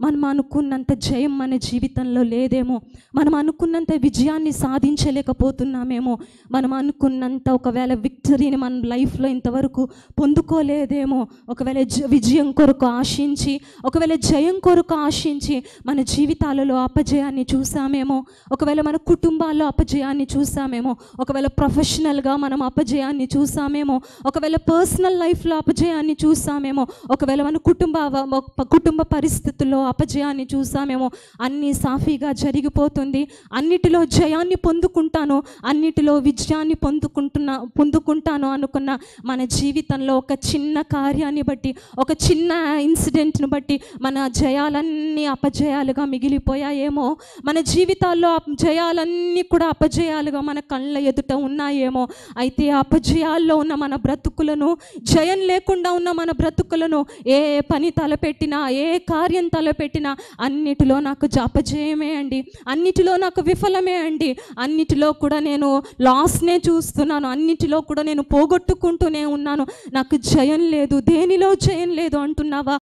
మనం అనుకున్నంత జయం మన జీవితంలో లేదేమో, మనం అనుకున్నంత విజయాన్ని సాధించలేకపోతున్నామేమో, మనం అనుకున్నంత ఒకవేళ విక్టరీని మన లైఫ్లో ఇంతవరకు పొందుకోలేదేమో. ఒకవేళ విజయం కొరకు ఆశించి, ఒకవేళ జయం కొరకు ఆశించి మన జీవితాలలో అపజయాన్ని చూసామేమో, ఒకవేళ మన కుటుంబాల్లో అపజయాన్ని చూసామేమో, ఒకవేళ ప్రొఫెషనల్గా మనం అపజయాన్ని చూసామేమో, ఒకవేళ పర్సనల్ లైఫ్లో అపజయాన్ని చూసామేమో, ఒకవేళ మన కుటుంబ పరిస్థితుల్లో అపజయాన్ని చూసామేమో. అన్నీ సాఫీగా జరిగిపోతుంది, అన్నిటిలో జయాన్ని పొందుకుంటాను, అన్నిటిలో విజయాన్ని పొందుకుంటాను అనుకున్న మన జీవితంలో ఒక చిన్న కార్యాన్ని బట్టి, ఒక చిన్న ఇన్సిడెంట్ను బట్టి మన జయాలన్నీ అపజయాలుగా మిగిలిపోయాయేమో. మన జీవితాల్లో జయాలన్నీ కూడా అపజయాలుగా మన కళ్ళ ఎదుట ఉన్నాయేమో. అయితే అపజయాల్లో ఉన్న మన బ్రతుకులను, జయం లేకుండా ఉన్న మన బ్రతుకులను ఏ పని తలపెట్టినా, ఏ కార్యం తలపెట్టినా అన్నిటిలో నాకు అపజయమే అండి, అన్నిటిలో నాకు విఫలమే అండి, అన్నిటిలో కూడా నేను లాస్నే చూస్తున్నాను, అన్నిటిలో కూడా నేను పోగొట్టుకుంటూనే ఉన్నాను, నాకు జయం లేదు, దేనిలో జయం లేదు అంటున్నావా?